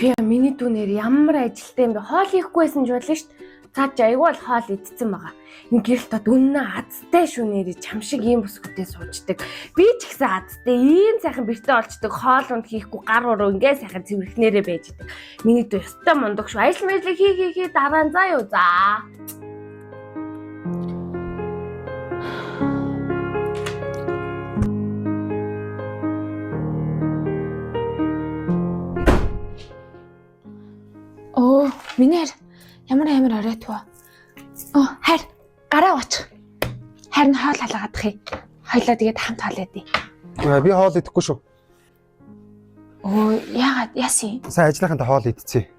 Би миний дүүнээр ямар ажилтай юм бэ? Хоол ихэхгүйсэн ч болно шүү дээ. Цаад айгүй бол хоол идсэн байгаа. Нэг гэрэлтод үнэн азтай шүү нэрээ чам шиг ийм бүсгүтээ суучдаг. Би ч ихсэн азтай ийм сайхан бэртээ олчдаг. Хоол унд хийхгүй гар уруу ингээ сайхан цэвэрхнээрээ байж идэг. Миний дүү ёстой мундаг шүү. Ажил мэрлэг хий дараа нь заа юу за. Оо, минер ямар оройтгоо. Хайр гараа ууч. Харин хоол халаагаадах юм. Хоёлаа тэгээд хамт хоолоо идэ. Би хоол идэхгүй шүү. Оо, яагаад яасан? Сайн ажиллахынхаа хоол идчихье.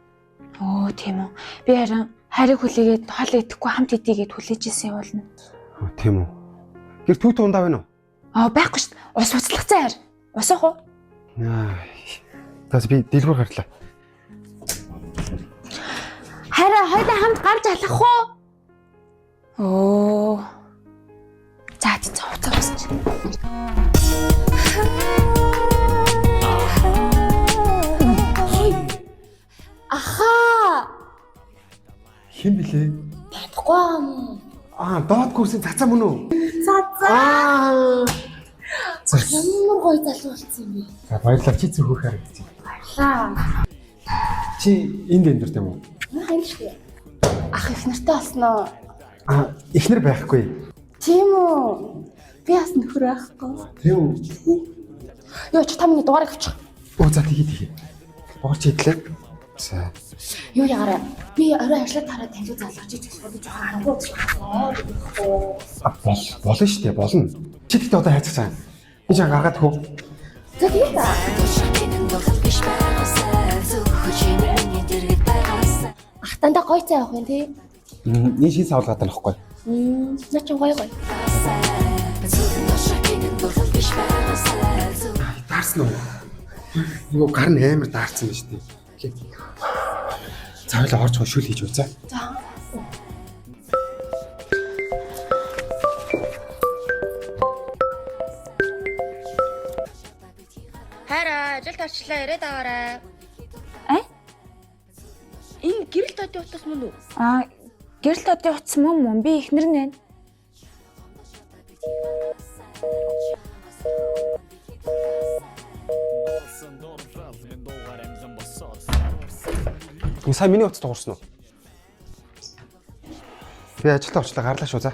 Оо, тийм үү. Би харин хайрыг хүлээгээд хоол идэхгүй хамт идээгээд хүлээж исэн юм болно. Тийм үү. Гэр түүт ундаа байна уу? Байхгүй шүү дээ. Ус уцлахцсан хайр. Усах уу? Тас би дэлгүүр гарлаа. Хайраа хоёулаа хамт гарч алах уу? Оо. За тийм цаа усч. Аха. Хэн блэ? Чадахгүй юм. Доод курсын цацаа мөн үү? Цацаа. Ямар гоё залуу болсон юм бэ? За баярлалаа чи зөвхөн харагдчих. Баярлаа. Чи энд өндөрт юм уу? Хайр шүү. Ах их нартай болсноо. Эхнэр байхгүй. Тийм үү. Би бас нөхөр байхгүй. Тийм үү. Юу ч тамны дугаарыг авчих. Оо за тэгээ. Боорч идлээ. За. Юу яараа. Би орой ажиллаад тараад танил залгаж иж болох гэж хангуу болчихлоо. Болно шүү дээ, болно. Чи тэгтээ одоо хайцах цаа. Би чам гаргаад хөө. За тэгээ та. Ах дандаа гоё цай авах юм тий. Нэг шин савлгаад байна ахгүй. Наа чи гоё. Даарсан уу? Нөгөө гар нь амар даарсан байна шүү дээ. Цаавал орж хошуул хийж үзье. За. Хайраа, ажил тарчлаа ирээд аваарай. Энэ гэрэл тодын утас мөн үү? Гэрэл тодын утас мөн. Би эхнэр нь байна. Сайн миний утас дуурсан уу? Би ажилдаа очлаа гарлаа шүү за.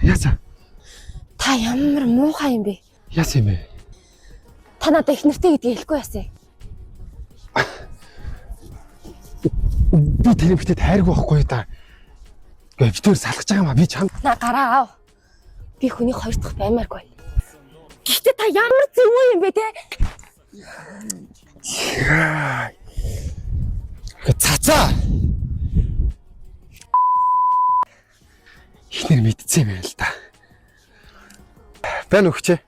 Яасан? Та ямар муухай юм бэ? Яасан юм бэ? Та надад эхнэртэй гэдгийг хэлэхгүй яасан. Би тэр ихтэй тайргүй байхгүй да. Гэ битүүр салгаж байгаа юм а би чам. На гараа аав. Би хүний хоёр дахь баймааргүй. Гэхдээ та ямар зөвөө юм бэ те? Цацаа. Ихнэр мэдсэн юм байл та. Бэн өгчээ.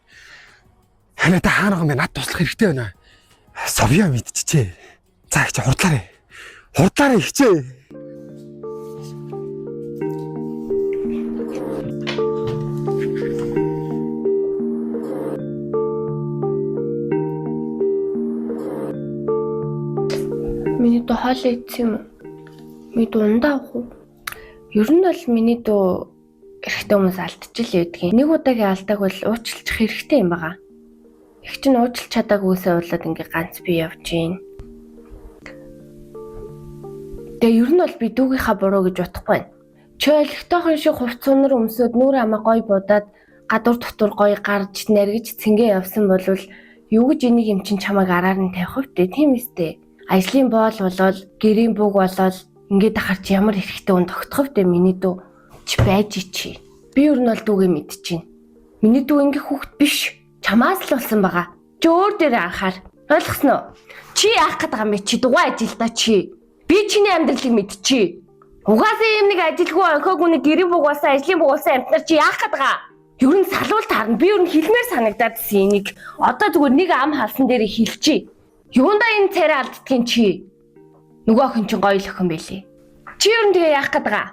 Ханаа та хаана гомбэ над туслах хэрэгтэй байна. Совья мэдчихээ. За их хурдлаарай. Хурдлаарай ихчээ. Миний дүү хоол идсэн юм уу? Миний дүү ундаа авах уу? Ер нь бол миний дүү эрэгтэй хүмүүс алдчихил ядгийн. Нэг удаагийн алдааг бол уучлах хэрэгтэй юм байна. Их ч уучлах чадаагүйсээ болоод ингээ ганц би явж гин. Тэгээ ер нь бол би дүүгийнхаа буруу гэж бодохгүй байна. Чи олигтойхон шиг хувц сунар өмсөд нүур амаа гой будаад гадуур дотор гой гарч наргиж цэнгээ явсан болвол юу гэж энийг юм чин чамайг араар нь тавих вэ? Тийм үстэй. Ажлын боол болоод гэрийн бүг болоод ингээд ахарч ямар хэрэгтэй хүн тогтох вэ миний дүү чи байж чи. Би ер нь бол дүүгээ мэдчихээн. Миний дүү ингээ хүүхэд биш. Чамаас л болсон байгаа. Чи өөр дээрээ анхаар. Ойлгосноо? Чи яах гээд байгаа юм бэ? Чи дугаа ажилдаа чи. Би чиний амьдралыг мэдчихье. Угаасаа юм нэг ажилгүй онхоогүй нэг гэрийн бүг болсон, ажлын бүг болсон амтнаар чи яах гээд байгаа? Ер нь салуул таарна. Би ер нь хэлмээр санагдаадсэн энийг. Одоо зүгээр нэг ам халсан дээр хэлчихье. Юундаа энэ царай алддгийн чи? Нөгөө охин чинь гоё л охин байлээ. Чи ер нь тэгээ яах гээд байгаа?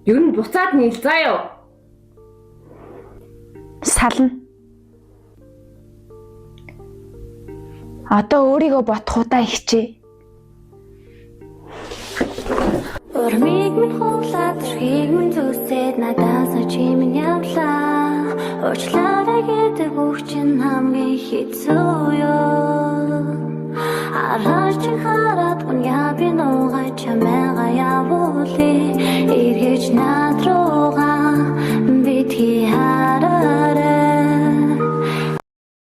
Ер нь буцаад нийл заа юу? Сална. Одоо өөрийгөө бодохудаа хичээ. Урмиг минь хуулаад тэрхийг минь зүсээд надаас чимэн явлаа. Уучлаарай гэдэг бүх чинь хамгийн хэцүү юу. Араач хараад гонья би нуугаа чамайгаа явуу